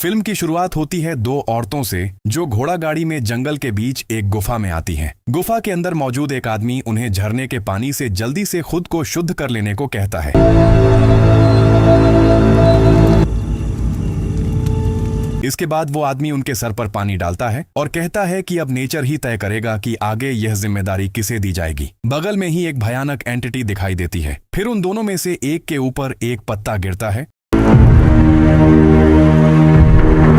Film की शुरुआत होती है दो औरतों से जो घोड़ा गाड़ी में जंगल के बीच एक गुफा में आती हैं। गुफा के अंदर मौजूद एक आदमी उन्हें झरने के पानी से जल्दी से खुद को शुद्ध कर लेने को कहता है। इसके बाद वो आदमी उनके सर पर पानी डालता है और कहता है कि अब नेचर ही तय करेगा कि आगे यह जिम्मेदारी किसे दी जाएगी। बगल में ही एक भयानक एंटिटी दिखाई देती है। फिर उन दोनों में से एक के ऊपर एक पत्ता गिरता है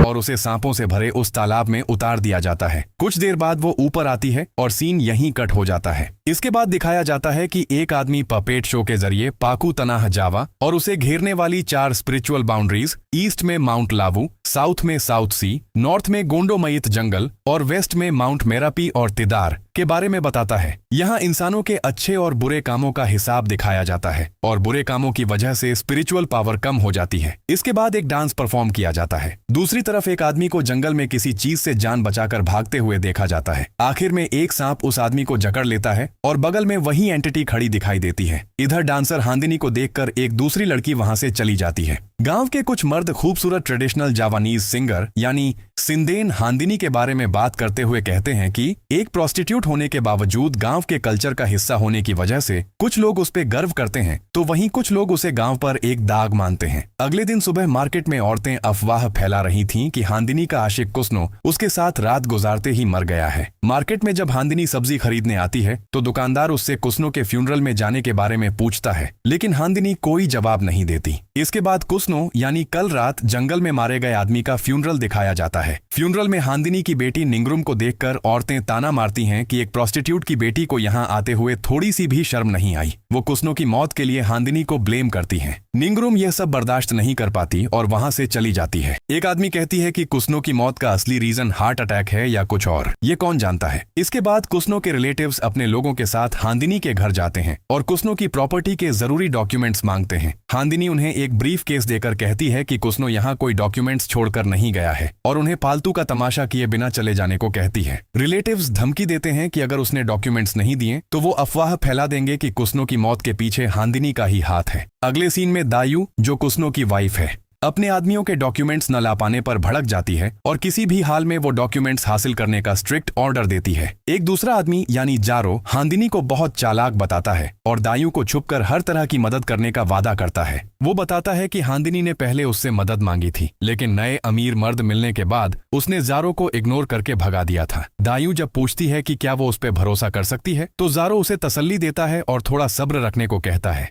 और उसे सांपों से भरे उस तालाब में उतार दिया जाता है। कुछ देर बाद वो ऊपर आती है और सीन यहीं कट हो जाता है। इसके बाद दिखाया जाता है कि एक आदमी पपेट शो के जरिए पाकू तनाह जावा और उसे घेरने वाली 4 स्पिरिचुअल बाउंड्रीज, ईस्ट में माउंट लावू, साउथ में साउथ सी, नॉर्थ में गोंडोमयित जंगल और वेस्ट में माउंट मेरापी और तिदार के बारे में बताता है। यहाँ इंसानों के अच्छे और बुरे कामों का हिसाब दिखाया जाता है और बुरे कामों की वजह से स्पिरिचुअल पावर कम हो जाती है। इसके बाद एक डांस परफॉर्म किया जाता है। दूसरी तरफ एक आदमी को जंगल में किसी चीज से जान बचाकर भागते हुए देखा जाता है। आखिर में एक सांप उस आदमी को जकड़ लेता है और बगल में वही एंटिटी खड़ी दिखाई देती है। इधर डांसर हांदिनी को देखकर एक दूसरी लड़की वहां से चली जाती है। गांव के कुछ मर्द खूबसूरत ट्रेडिशनल जावानीज सिंगर यानी सिंदेन हांदिनी के बारे में बात करते हुए कहते हैं कि एक प्रोस्टिट्यूट होने के बावजूद गांव के कल्चर का हिस्सा होने की वजह से कुछ लोग उस पे गर्व करते हैं, तो वहीं कुछ लोग उसे गांव पर एक दाग मानते हैं। अगले दिन सुबह मार्केट में औरतें अफवाह फैला रही थीं कि हांदिनी का आशिक कुस्नो उसके साथ रात गुजारते ही मर गया है। मार्केट में जब हांदिनी सब्जी खरीदने आती है तो दुकानदार उससे कुस्नो के फ्यूनरल में जाने के बारे में पूछता है, लेकिन हांदिनी कोई जवाब नहीं देती। इसके बाद कुस्नो यानी कल रात जंगल में मारे गए आदमी का फ्यूनरल दिखाया जाता है। फ्यूनरल में हांदिनी की बेटी निंगरुम को देखकर औरतें ताना मारती हैं कि एक प्रोस्टिट्यूट की बेटी को यहाँ आते हुए थोड़ी सी भी शर्म नहीं आई। वो कुस्नो की मौत के लिए हांदिनी को ब्लेम करती हैं। निंगरुम यह सब बर्दाश्त नहीं कर पाती और वहां से चली जाती है। एक आदमी कहती है कि कुस्नो की मौत का असली रीजन हार्ट अटैक है या कुछ और, ये कौन जानता है। इसके बाद कुस्नो के रिलेटिव्स अपने लोगों के साथ हांदिनी के घर जाते हैं और कुस्नो की प्रॉपर्टी के जरूरी डॉक्यूमेंट्स मांगते हैं। हांदिनी उन्हें एक ब्रीफ केस देकर कहती है कि कुस्नो यहाँ कोई डॉक्यूमेंट्स छोड़कर नहीं गया है और उन्हें फालतू का तमाशा किए बिना चले जाने को कहती है। रिलेटिव्स धमकी देते हैं कि अगर उसने डॉक्यूमेंट्स नहीं दिए तो वो अफवाह फैला देंगे कि कुस्नो की मौत के पीछे हांदिनी का ही हाथ है। अगले सीन में दायू, जो कुस्नो की वाइफ है, अपने आदमियों के डॉक्यूमेंट्स न ला पाने पर भड़क जाती है और किसी भी हाल में वो डॉक्यूमेंट्स हासिल करने का स्ट्रिक्ट ऑर्डर देती है। एक दूसरा आदमी यानी जारो हांदिनी को बहुत चालाक बताता है और दायू को छुपकर हर तरह की मदद करने का वादा करता है। वो बताता है कि हांदिनी ने पहले उससे मदद मांगी थी, लेकिन नए अमीर मर्द मिलने के बाद उसने जारो को इग्नोर करके भगा दिया था। दायू जब पूछती है कि क्या वो उस पर भरोसा कर सकती है तो जारो उसे तसल्ली देता है और थोड़ा सब्र रखने को कहता है।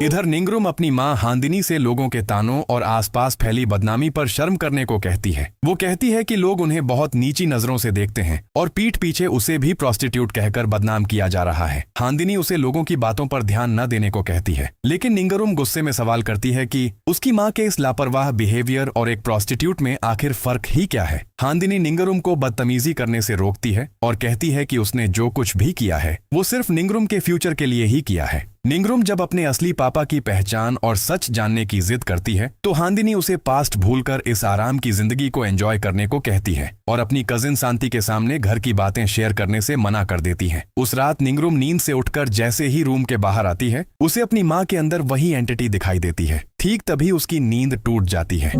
इधर निंगरुम अपनी मां हांदिनी से लोगों के तानों और आसपास फैली बदनामी पर शर्म करने को कहती है। वो कहती है कि लोग उन्हें बहुत नीची नजरों से देखते हैं और पीठ पीछे उसे भी प्रोस्टिट्यूट कहकर बदनाम किया जा रहा है। हांदिनी उसे लोगों की बातों पर ध्यान न देने को कहती है, लेकिन निंगरुम गुस्से में सवाल करती है कि उसकी माँ के इस लापरवाह बिहेवियर और एक प्रोस्टिट्यूट में आखिर फर्क ही क्या है। हांदिनी निंगरुम को बदतमीजी करने से रोकती है और कहती है कि उसने जो कुछ भी किया है वो सिर्फ निंगरुम के फ्यूचर के लिए ही किया है। निंगरुम जब अपने असली पापा की पहचान और सच जानने की जिद करती है तो हांदिनी उसे पास्ट भूलकर इस आराम की जिंदगी को एंजॉय करने को कहती है और अपनी कजिन शांति के सामने घर की बातें शेयर करने से मना कर देती है। उस रात निंगरुम नींद से उठकर जैसे ही रूम के बाहर आती है उसे अपनी माँ के अंदर वही एंटिटी दिखाई देती है। ठीक तभी उसकी नींद टूट जाती है।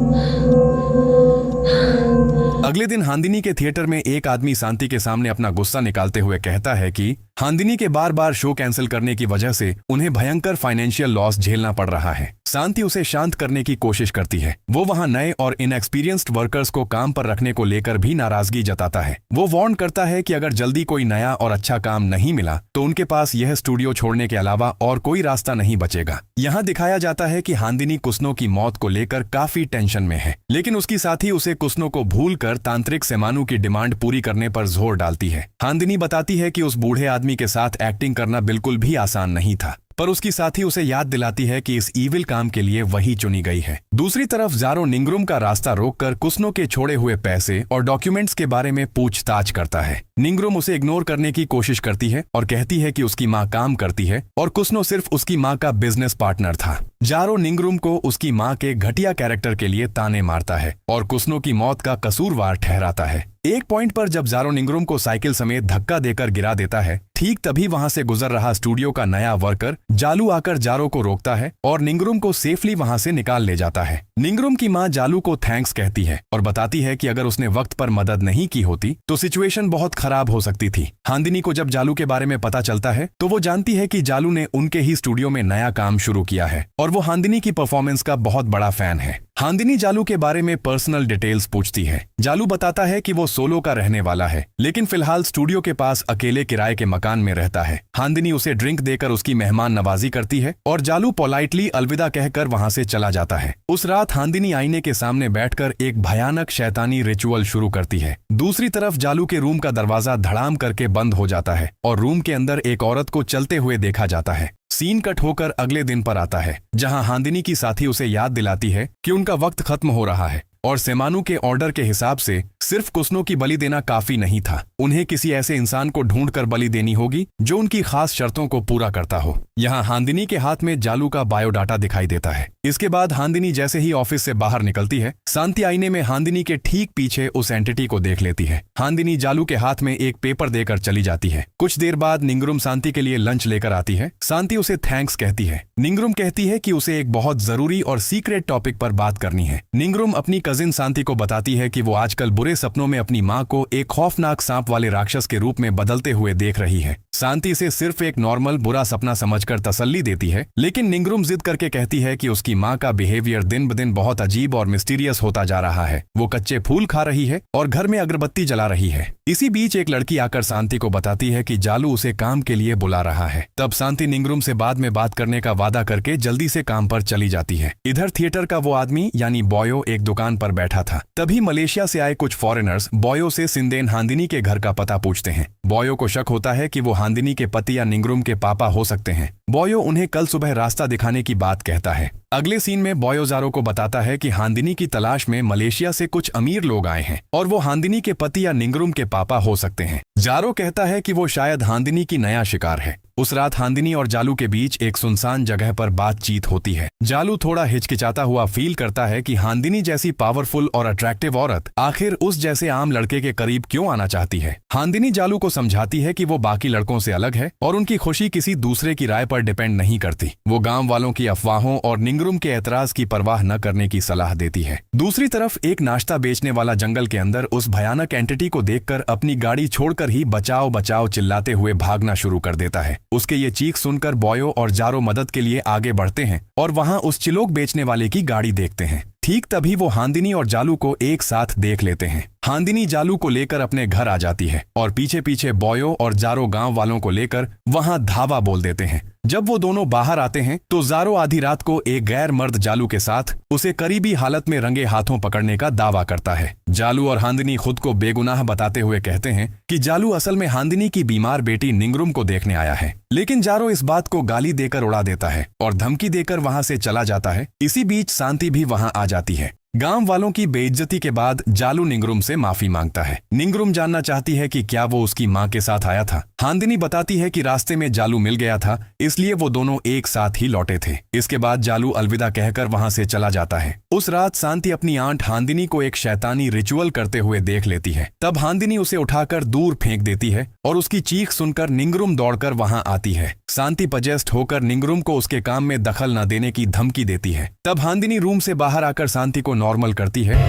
अगले दिन हांदिनी के थिएटर में एक आदमी शांति के सामने अपना गुस्सा निकालते हुए कहता है कि हांदिनी के बार बार शो कैंसिल करने की वजह से उन्हें भयंकर फाइनेंशियल लॉस झेलना पड़ रहा है। शांति उसे शांत करने की कोशिश करती है। वो वहां नए और इनएक्सपीरियंस्ड वर्कर्स को काम पर रखने को लेकर भी नाराजगी जताता है। वो वार्न करता है कि अगर जल्दी कोई नया और अच्छा काम नहीं मिला तो उनके पास यह स्टूडियो छोड़ने के अलावा और कोई रास्ता नहीं बचेगा। यहाँ दिखाया जाता है कि हांदिनी कुस्नो की मौत को लेकर काफी टेंशन में है, लेकिन उसकी साथी उसे कुस्नो को भूलकर तांत्रिक सेमानु की डिमांड पूरी करने पर जोर डालती है। हांदिनी बताती है कि उस बूढ़े आदमी के साथ एक्टिंग करना बिल्कुल भी आसान नहीं था, पर उसकी साथी उसे याद दिलाती है कि इस ईविल काम के लिए वही चुनी गई है। दूसरी तरफ जारो निंगरुम का रास्ता रोककर कुस्नो के छोड़े हुए पैसे और डॉक्यूमेंट्स के बारे में पूछताछ करता है। निंगरुम उसे इग्नोर करने की कोशिश करती है और कहती है कि उसकी माँ काम करती है और कुस्नो सिर्फ उसकी माँ का बिजनेस पार्टनर था। जारो निंगरुम को उसकी माँ के घटिया कैरेक्टर के लिए ताने मारता है और कुस्नो की मौत का कसूरवार ठहराता है। एक पॉइंट पर जब जारो निंगरुम को साइकिल समेत धक्का देकर गिरा देता है, ठीक तभी वहां से गुजर रहा स्टूडियो का नया वर्कर जालू आकर जारो को रोकता है और निंगरुम को सेफली वहां से निकाल ले जाता है। निंगरुम की मां जालू को थैंक्स कहती है और बताती है कि अगर उसने वक्त पर मदद नहीं की होती तो सिचुएशन बहुत खराब हो सकती थी। हांदिनी को जब जालू के बारे में पता चलता है तो वो जानती है कि जालू ने उनके ही स्टूडियो में नया काम शुरू किया है और वो हांदिनी की परफॉर्मेंस का बहुत बड़ा फैन है। हांदिनी जालू के बारे में पर्सनल डिटेल्स पूछती है। जालू बताता है कि वो सोलो का रहने वाला है, लेकिन फिलहाल स्टूडियो के पास अकेले किराए के मकान में रहता है। हांदिनी उसे ड्रिंक देकर उसकी मेहमान नवाजी करती है और जालू पोलाइटली अलविदा कहकर वहां से चला जाता है। उस रात हांदिनी आईने के सामने बैठकर एक भयानक शैतानी रिचुअल शुरू करती है। दूसरी तरफ जालू के रूम का दरवाजा धड़ाम करके बंद हो जाता है और रूम के अंदर एक औरत को चलते हुए देखा जाता है। सीन कट होकर अगले दिन पर आता है, जहां हांदिनी की साथी उसे याद दिलाती है कि उनका वक्त खत्म हो रहा है और सेमानू के ऑर्डर के हिसाब से सिर्फ कुसनो की बलि देना काफी नहीं था। उन्हें किसी ऐसे इंसान को ढूंढकर बलि देनी होगी जो उनकी खास शर्तों को पूरा करता हो। यहाँ हांदिनी के हाथ में जालू का बायोडाटा दिखाई देता है। इसके बाद हांदिनी जैसे ही ऑफिस से बाहर निकलती है, शांति आईने में हांदिनी के ठीक पीछे उस एंटिटी को देख लेती है। हांदिनी जालू के हाथ में एक पेपर देकर चली जाती है। कुछ देर बाद निंगरुम शांति के लिए लंच लेकर आती है। शांति उसे थैंक्स कहती है। निंगरुम कहती है कि उसे एक बहुत जरूरी और सीक्रेट टॉपिक पर बात करनी है। निंगरुम अपनी कजिन शांति को बताती है कि वो आजकल बुरे सपनों में अपनी माँ को एक खौफनाक सांप वाले राक्षस के रूप में बदलते हुए देख रही है। शांति इसे सिर्फ एक नॉर्मल बुरा सपना समझकर तसल्ली देती है, लेकिन निंगरुम जिद करके कहती है कि उसकी माँ का बिहेवियर दिन ब दिन बहुत अजीब और मिस्टीरियस होता जा रहा है। वो कच्चे फूल खा रही है और घर में अगरबत्ती जला रही है। इसी बीच एक लड़की आकर शांति को बताती है कि जालू उसे काम के लिए बुला रहा है। तब शांति निंगरुम से बाद में बात करने का वादा करके जल्दी से काम पर चली जाती है। इधर थिएटर का वो आदमी यानी बॉयो एक दुकान पर बैठा था। तभी मलेशिया से आए कुछ फॉरेनर्स बॉयो से सिंदेन हांदिनी के घर का पता पूछते हैं। बॉयो को शक होता है कि वो हांदिनी के पति या निंगरुम के पापा हो सकते हैं। बॉयो उन्हें कल सुबह रास्ता दिखाने की बात कहता है। अगले सीन में बॉयो जारो को बताता है कि हांदिनी की तलाश में मलेशिया से कुछ अमीर लोग आए हैं और वो हांदिनी के पति या निंगरुम के पापा हो सकते हैं। जारो कहता है कि वो शायद हांदिनी की नया शिकार है। उस रात हांदिनी और जालू के बीच एक सुनसान जगह पर बातचीत होती है। जालू थोड़ा हिचकिचाता हुआ फील करता है कि हांदिनी जैसी पावरफुल और अट्रैक्टिव औरत आखिर उस जैसे आम लड़के के करीब क्यों आना चाहती है। हांदिनी जालू को समझाती है कि वो बाकी लड़कों से अलग है और उनकी खुशी किसी दूसरे की राय पर डिपेंड नहीं करती। वो गांव वालों की अफवाहों और निंगरुम के एतराज की परवाह न करने की सलाह देती है। दूसरी तरफ एक नाश्ता बेचने वाला जंगल के अंदर उस भयानक एंटिटी को देखकर अपनी गाड़ी छोड़कर ही बचाओ बचाओ चिल्लाते हुए भागना शुरू कर देता है। उसके ये चीख सुनकर बॉयो और जारो मदद के लिए आगे बढ़ते हैं और वहां उस चिलोक बेचने वाले की गाड़ी देखते हैं। ठीक तभी वो हांदिनी और जालू को एक साथ देख लेते हैं। हांदिनी जालू को लेकर अपने घर आ जाती है और पीछे पीछे बॉयो और जारो गांव वालों को लेकर वहां धावा बोल देते हैं। जब वो दोनों बाहर आते हैं तो जारो आधी रात को एक गैर मर्द जालू के साथ उसे करीबी हालत में रंगे हाथों पकड़ने का दावा करता है। जालू और हांदिनी खुद को बेगुनाह बताते हुए कहते हैं कि जालू असल में हांदिनी की बीमार बेटी निंगरुम को देखने आया है, लेकिन जारो इस बात को गाली देकर उड़ा देता है और धमकी देकर वहां से चला जाता है। इसी बीच शांति भी वहां आ जाती है। गांव वालों की बेइज्जती के बाद जालू निंगरुम से माफी मांगता है। निंगरुम जानना चाहती है कि क्या वो उसकी मां के साथ आया था। हांदिनी बताती है कि रास्ते में जालू मिल गया था, इसलिए वो दोनों एक साथ ही लौटे थे। इसके बाद जालू अलविदा कहकर वहां से चला जाता है। उस रात शांति अपनी आंट हांदिनी को एक शैतानी रिचुअल करते हुए देख लेती है। तब हांदिनी उसे उठाकर दूर फेंक देती है और उसकी चीख सुनकर निंगरुम दौड़कर वहां आती है। शांति पजेस्ट होकर निंगरुम को उसके काम में दखल न देने की धमकी देती है। तब हांदिनी रूम से बाहर आकर शांति को नॉर्मल करती है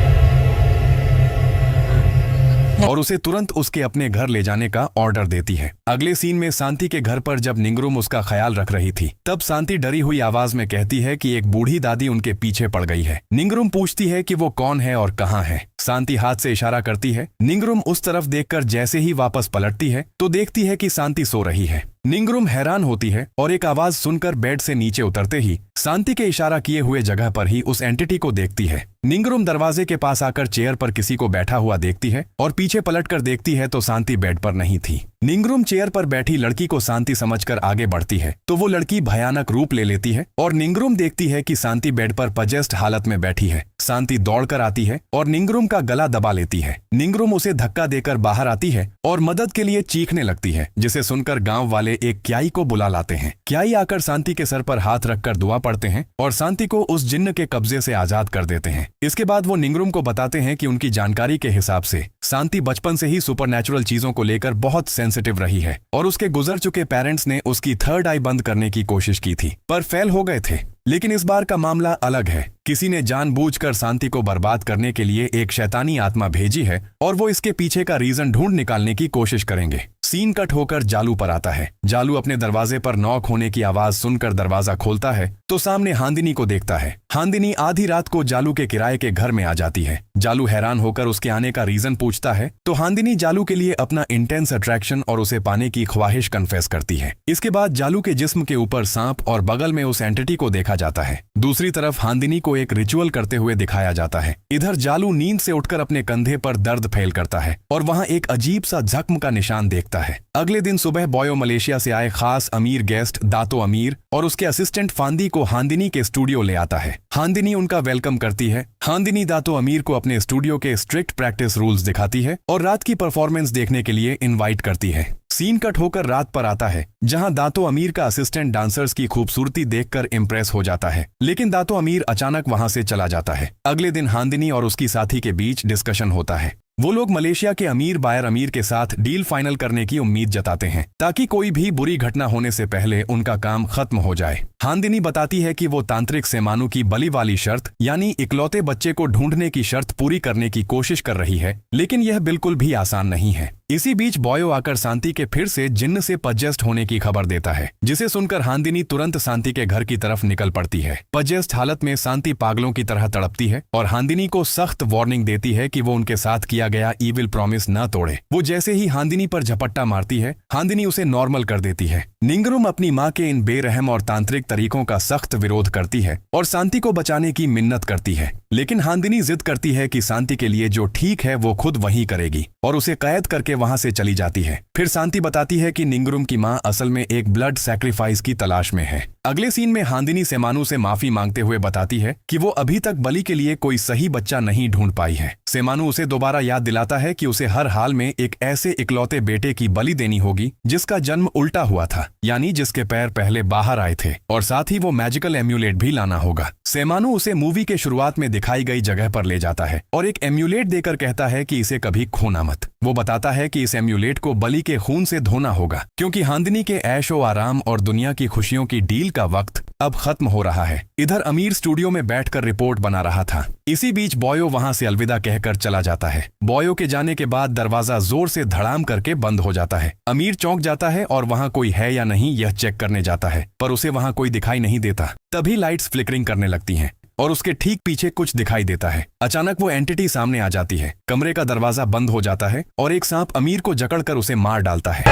और उसे तुरंत उसके अपने घर ले जाने का ऑर्डर देती है। अगले सीन में शांति के घर पर जब निंगरुम उसका ख्याल रख रही थी, तब शांति डरी हुई आवाज में कहती है कि एक बूढ़ी दादी उनके पीछे पड़ गई है। निंगरुम पूछती है कि वो कौन है और कहाँ है। शांति हाथ से इशारा करती है। निंगरुम उस तरफ देखकर जैसे ही वापस पलटती है तो देखती है कि शांति सो रही है। निंगरुम हैरान होती है और एक आवाज सुनकर बेड से नीचे उतरते ही शांति के इशारा किए हुए जगह पर ही उस एंटिटी को देखती है। निंगरुम दरवाजे के पास आकर चेयर पर किसी को बैठा हुआ देखती है और पीछे पलटकर देखती है तो शांति बेड पर नहीं थी। निंगरुम चेयर पर बैठी लड़की को शांति समझकर आगे बढ़ती है तो वो लड़की भयानक रूप ले लेती है और निंगरुम देखती है कि शांति बेड पर पजेस्ट हालत में बैठी है। शांति दौड़कर आती है और निंगरुम का गला दबा लेती है। निंगरुम उसे धक्का देकर बाहर आती है और मदद के लिए चीखने लगती है, जिसे सुनकर गांव वाले एक क्याई को बुला लाते हैं। क्याई आकर शांति के सर पर हाथ रखकर दुआ पढ़ते हैं और शांति को उस जिन्न के कब्जे से आजाद कर देते हैं। इसके बाद वो निंगरुम को बताते हैं कि उनकी जानकारी के हिसाब से शांति बचपन से ही सुपरनैचुरल चीजों को लेकर बहुत सेंसिटिव रही है और उसके गुजर चुके पेरेंट्स ने उसकी थर्ड आई बंद करने की कोशिश की थी, पर फेल हो गए थे। लेकिन इस बार का मामला अलग है। किसी ने जानबूझकर शांति को बर्बाद करने के लिए एक शैतानी आत्मा भेजी है और वो इसके पीछे का रीजन ढूंढ निकालने की कोशिश करेंगे। सीन कट होकर जालू पर आता है। जालू अपने दरवाजे पर नॉक होने की आवाज सुनकर दरवाजा खोलता है तो सामने हांदिनी को देखता है। हांदिनी आधी रात को जालू के किराए के घर में आ जाती है। जालू हैरान होकर उसके आने का रीजन पूछता है तो हांदिनी जालू के लिए अपना इंटेंस अट्रैक्शन और उसे पाने की ख्वाहिश कन्फेस करती है। इसके बाद जालू के जिस्म के ऊपर सांप और बगल में उस एंटिटी को देखा जाता है। दूसरी तरफ हांदिनी को एक रिचुअल करते हुए दिखाया जाता है। इधर जालू नींद से उठकर अपने कंधे पर दर्द फैल करता है और वहां एक अजीब सा जख्म का निशान देखता है। अगले दिन सुबह बॉयो मलेशिया से आए खास अमीर गेस्ट दातो अमीर और उसके असिस्टेंट फांदी को हांदिनी के स्टूडियो ले आता है। हांदिनी उनका वेलकम करती है। हांदिनी दातो अमीर को अपने स्टूडियो के स्ट्रिक्ट प्रैक्टिस रूल्स दिखाती है और रात की परफॉर्मेंस देखने के लिए इनवाइट करती है। सीन कट होकर रात पर आता है, जहां दातो अमीर का असिस्टेंट डांसर्स की खूबसूरती देखकर इम्प्रेस हो जाता है, लेकिन दातो अमीर अचानक वहां से चला जाता है। अगले दिन हांदिनी और उसकी साथी के बीच डिस्कशन होता है। वो लोग मलेशिया के अमीर बायर अमीर के साथ डील फाइनल करने की उम्मीद जताते हैं ताकि कोई भी बुरी घटना होने से पहले उनका काम खत्म हो जाए। हांदिनी बताती है कि वो तांत्रिक सेमानु की बलि वाली शर्त यानी इकलौते बच्चे को ढूंढने की शर्त पूरी करने की कोशिश कर रही है, लेकिन यह बिल्कुल भी आसान नहीं है। इसी बीच बॉयो आकर शांति के फिर से जिन्न से पजेस्ट होने की खबर देता है, जिसे सुनकर हांदिनी तुरंत शांति के घर की तरफ निकल पड़ती है। पजेस्ट हालत में शांति पागलों की तरह तड़पती है और हांदिनी को सख्त वार्निंग देती है कि वो उनके साथ किया गया ईविल प्रॉमिस न तोड़े। वो जैसे ही हांदिनी पर झपट्टा मारती है, हांदिनी उसे नॉर्मल कर देती है। निंगरुम अपनी माँ के इन बेरहम और तांत्रिक तरीकों का सख्त विरोध करती है और शांति को बचाने की मिन्नत करती है, लेकिन हांदिनी जिद करती है कि शांति के लिए जो ठीक है वो खुद वही करेगी और उसे कैद करके वहां से चली जाती है। फिर शांति बताती है कि निंगरुम की माँ असल में एक ब्लड सैक्रिफाइस की तलाश में है। अगले सीन में हांदिनी सेमानु से माफी मांगते हुए बताती है कि वो अभी तक बलि के लिए कोई सही बच्चा नहीं ढूंढ पाई है। सेमानु उसे दोबारा याद दिलाता है कि उसे हर हाल में एक ऐसे इकलौते बेटे की बलि देनी होगी जिसका जन्म उल्टा हुआ था, यानी जिसके पैर पहले बाहर आए थे, और साथ ही वो मैजिकल एम्यूलेट भी लाना होगा। सेमानु उसे मूवी के शुरुआत में दिखाई गई जगह पर ले जाता है और एक एम्यूलेट देकर कहता है कि इसे कभी खोना मत। वो बताता है कि इस एम्यूलेट को बलि के खून से धोना होगा, क्योंकि हांदिनी के ऐशो आराम और दुनिया की खुशियों की डील का वक्त अब खत्म हो रहा है। इधर अमीर स्टूडियो में बैठकर रिपोर्ट बना रहा था। इसी बीच बॉयो वहां से अलविदा कहकर चला जाता है। बॉयो के जाने के बाद दरवाजा जोर से धड़ाम करके बंद हो जाता है। अमीर चौंक जाता है और वहां कोई है या नहीं यह चेक करने जाता है, पर उसे वहां कोई दिखाई नहीं देता। तभी लाइट्स फ्लिकरिंग करने लगती हैं और उसके ठीक पीछे कुछ दिखाई देता है। अचानक वो एंटिटी सामने आ जाती है। कमरे का दरवाजा बंद हो जाता है और एक सांप अमीर को जकड़कर उसे मार डालता है।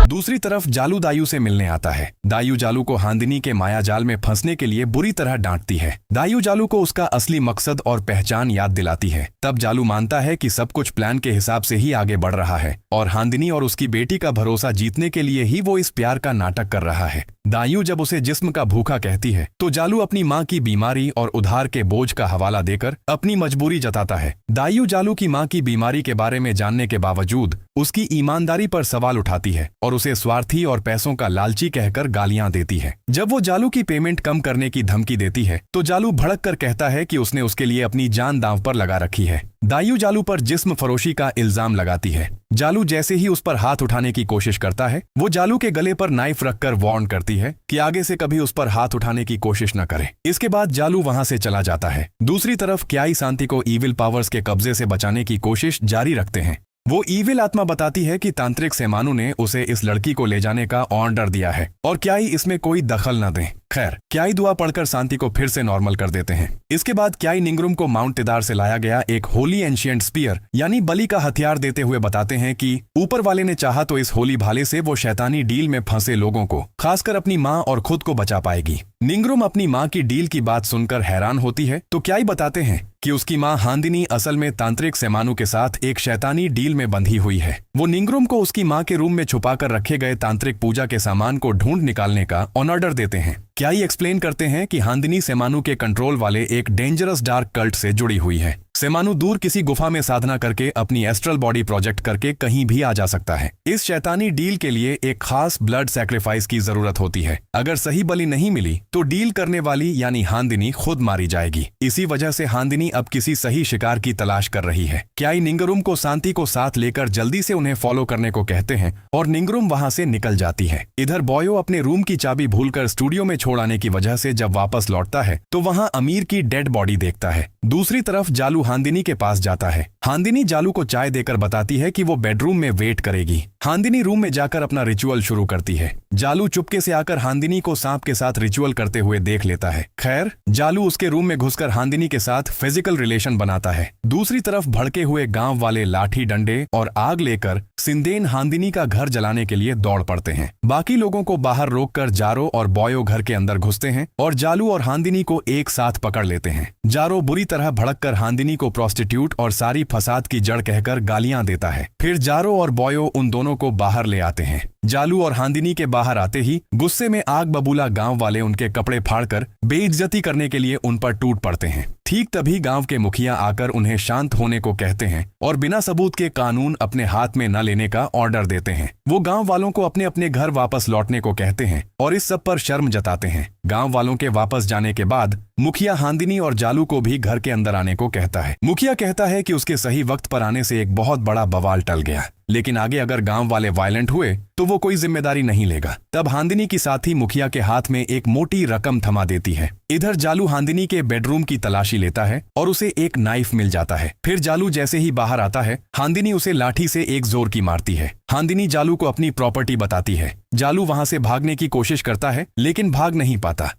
दूसरी तरफ जालू दायू से मिलने आता है। दायू जालू को हांदिनी के माया जाल में फंसने के लिए बुरी तरह डांटती है। दायू जालू को उसका असली मकसद और पहचान याद दिलाती है। तब जालू मानता है कि सब कुछ प्लान के हिसाब से ही आगे बढ़ रहा है और हांदिनी और उसकी बेटी का भरोसा जीतने के लिए ही वो इस प्यार का नाटक कर रहा है। दायू जब उसे जिस्म का भूखा कहती है तो जालू अपनी माँ की बीमारी और उधार के बोझ का हवाला देकर अपनी मजबूरी जताता है। दायू जालू की माँ की बीमारी के बारे में जानने के बावजूद उसकी ईमानदारी पर सवाल उठाती है और उसे स्वार्थी और पैसों का लालची कहकर गालियां देती है। जब वो जालू की पेमेंट कम करने की धमकी देती है तो जालू भड़क कर कहता है कि उसने उसके लिए अपनी जान दांव पर लगा रखी है। दायू जालू पर जिस्म फरोशी का इल्जाम लगाती है। जालू जैसे ही उस पर हाथ उठाने की कोशिश करता है, वो जालू के गले पर नाइफ रखकर वार्न करती है कि आगे से कभी उस पर हाथ उठाने की कोशिश न करे। इसके बाद जालू वहां से चला जाता है। दूसरी तरफ क्याई शांति को ईविल पावर्स के कब्जे से बचाने की कोशिश जारी रखते हैं। वो ईविल आत्मा बताती है कि तांत्रिक सेमानु ने उसे इस लड़की को ले जाने का ऑर्डर दिया है और क्याई इसमें कोई दखल न दें। खैर, क्याई दुआ पढ़कर शांति को फिर से नॉर्मल कर देते हैं। इसके बाद क्याई निंगरुम को माउंट तिदार से लाया गया एक होली एंशिएंट स्पीयर यानी बलि का हथियार देते हुए बताते हैं कि ऊपर वाले ने चाहा तो इस होली भाले से वो शैतानी डील में फंसे लोगों को, खासकर अपनी माँ और खुद को बचा पाएगी। निंगरुम अपनी माँ की डील की बात सुनकर हैरान होती है तो क्याई बताते हैं कि उसकी माँ हांदिनी असल में तांत्रिक सेमानु के साथ एक शैतानी डील में बंधी हुई है। वो निंगरुम को उसकी माँ के रूम में छुपाकर रखे गए तांत्रिक पूजा के सामान को ढूंढ निकालने का ऑर्डर देते हैं। क्याई एक्सप्लेन करते हैं कि हांदिनी सेमानु के कंट्रोल वाले एक डेंजरस डार्क कल्ट से जुड़ी हुई है। सेमानु दूर किसी गुफा में साधना करके अपनी एस्ट्रल बॉडी प्रोजेक्ट करके कहीं भी आ जा सकता है। इस शैतानी डील के लिए एक खास ब्लड सैक्रिफाइस की जरूरत होती है। अगर सही बलि नहीं मिली तो डील करने वाली यानी हांदिनी खुद मारी जाएगी। इसी वजह से हांदिनी अब किसी सही शिकार की तलाश कर रही है। क्याई निंगरुम को शांति को साथ लेकर जल्दी से उन्हें फॉलो करने को कहते हैं और निंगरुम वहां से निकल जाती है। इधर बॉयो अपने रूम की चाबी भूलकर स्टूडियो में छोड़ आने की वजह से जब वापस लौटता है तो वहां अमीर की डेड बॉडी देखता है। दूसरी तरफ जालू हांदिनी के पास जाता है। हांदिनी जालू को चाय देकर बताती है कि वो बेडरूम में वेट करेगी। हांदिनी रूम में जाकर अपना रिचुअल शुरू करती है। जालू चुपके से आकर हांदिनी को सांप के साथ रिचुअल करते हुए देख लेता है। खैर, जालू उसके रूम में घुसकर हांदिनी के साथ फिजिकल रिलेशन बनाता है। दूसरी तरफ भड़के हुए गांव वाले लाठी डंडे और आग लेकर सिंदेन हांदिनी का घर जलाने के लिए दौड़ पड़ते हैं। बाकी लोगों को बाहर रोककर जारो और बॉयो घर के अंदर घुसते हैं और जालू और हांदिनी को एक साथ पकड़ लेते हैं। जारो बुरी तरह भड़ककर हांदिनी को प्रोस्टिट्यूट और सारी फसाद की जड़ कहकर गालियां देता है। फिर जारो और बॉयो उन दोनों को बाहर ले आते हैं। जालू और हांदिनी के बाहर आते ही गुस्से में आग बबूला गांव वाले उनके कपड़े फाड़कर बेइज्जती करने के लिए उन पर टूट पड़ते हैं। ठीक तभी गांव के मुखिया आकर उन्हें शांत होने को कहते हैं और बिना सबूत के कानून अपने हाथ में न लेने का ऑर्डर देते हैं। वो गांव वालों को अपने अपने घर वापस लौटने को कहते हैं और इस सब पर शर्म जताते हैं। गांव वालों के वापस जाने के बाद मुखिया हांदिनी और जालू को भी घर के अंदर आने को कहता है। मुखिया कहता है कि उसके सही वक्त पर आने से एक बहुत बड़ा बवाल टल गया, लेकिन आगे अगर गांव वाले वायलेंट हुए तो वो कोई जिम्मेदारी नहीं लेगा। तब हांदिनी की साथी मुखिया के हाथ में एक मोटी रकम थमा देती है। इधर जालू हांदिनी के बेडरूम की तलाशी लेता है और उसे एक नाइफ मिल जाता है। फिर जालू जैसे ही बाहर आता है, हांदिनी उसे लाठी से एक जोर की मारती है। हांदिनी जालू को अपनी प्रॉपर्टी बताती है। जालू वहां से भागने की कोशिश करता है लेकिन भाग नहीं पाता।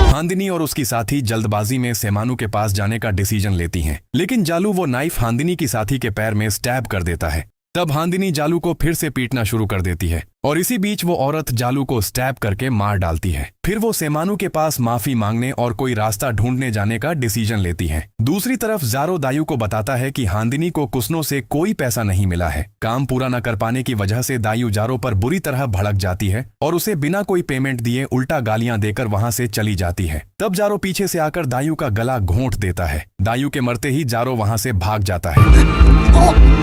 हांदिनी और उसकी साथी जल्दबाजी में सेमानु के पास जाने का डिसीजन लेती हैं, लेकिन जालू वो नाइफ हांदिनी की साथी के पैर में स्टैब कर देता है। तब हांदिनी जालू को फिर से पीटना शुरू कर देती है और इसी बीच वो औरत जालू को स्टैब करके मार डालती है। फिर वो सेमानु के पास माफी मांगने और कोई रास्ता ढूंढने जाने का डिसीजन लेती है। दूसरी तरफ जारो दायू को बताता है कि हांदिनी को कुसनो से कोई पैसा नहीं मिला है। काम पूरा न कर पाने की वजह से दायू जारो पर बुरी तरह भड़क जाती है और उसे बिना कोई पेमेंट दिए उल्टा गालियां देकर वहां से चली जाती है। तब जारो पीछे से आकर दायू का गला घोंट देता है। दायू के मरते ही जारो वहां से भाग जाता है।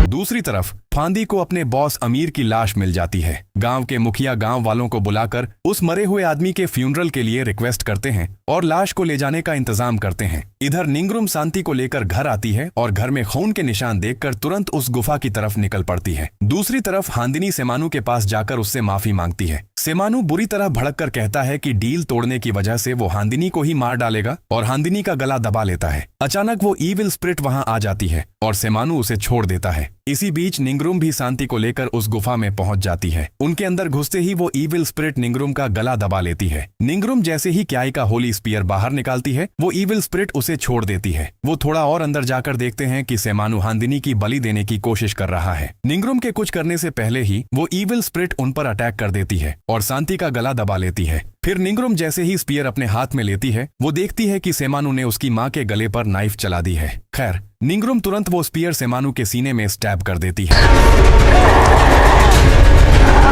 दूसरी तरफ फांदी को अपने बॉस अमीर की लाश मिल जाती है। गांव के मुखिया गांव वालों को बुलाकर उस मरे हुए आदमी के फ्यूनरल के लिए रिक्वेस्ट करते हैं और लाश को ले जाने का इंतजाम करते हैं। इधर निंगरुम शांति को लेकर घर आती है और घर में खून के निशान देखकर तुरंत उस गुफा की तरफ निकल पड़ती है। दूसरी तरफ हांदिनी सेमानु के पास जाकर उससे माफी मांगती है। सेमानु बुरी तरह भड़क कर कहता है कि डील तोड़ने की वजह से वो हांदिनी को ही मार डालेगा और हांदिनी का गला दबा लेता है। अचानक वो ईविल स्पिरिट वहां आ जाती है और सेमानु उसे छोड़ देता है। इसी बीच निंगरुम भी शांति को लेकर उस गुफा में पहुंच जाती है। उनके अंदर घुसते ही वो ईविल स्पिरिट निंगरुम का गला दबा लेती है। निंगरुम जैसे ही क्याई का होली स्पीयर बाहर निकालती है, वो ईविल स्पिरिट उसे छोड़ देती है। वो थोड़ा और अंदर जाकर देखते हैं कि सेमानु हांदिनी की बलि देने की कोशिश कर रहा है। निंगरुम के कुछ करने से पहले ही वो ईविल स्पिरिट उन पर अटैक कर देती है और शांति का गला दबा लेती है। फिर निंगरुम जैसे ही स्पीयर अपने हाथ में लेती है, वो देखती है कि सेमानु ने उसकी मां के गले पर नाइफ चला दी है। खैर, निंगरुम तुरंत वो स्पीयर सेमानु के सीने में स्टैब कर देती है।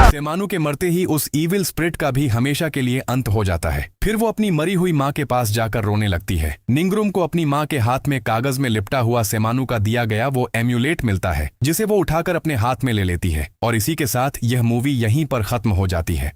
सेमानु के मरते ही उस ईविल स्पिरिट का भी हमेशा के लिए अंत हो जाता है। फिर वो अपनी मरी हुई मां के पास जाकर रोने लगती है। निंगरुम को अपनी मां के हाथ में कागज में लिपटा हुआ सेमानु का दिया गया वो एम्यूलेट मिलता है, जिसे वो उठाकर अपने हाथ में ले लेती है और इसी के साथ यह मूवी यहीं पर खत्म हो जाती है।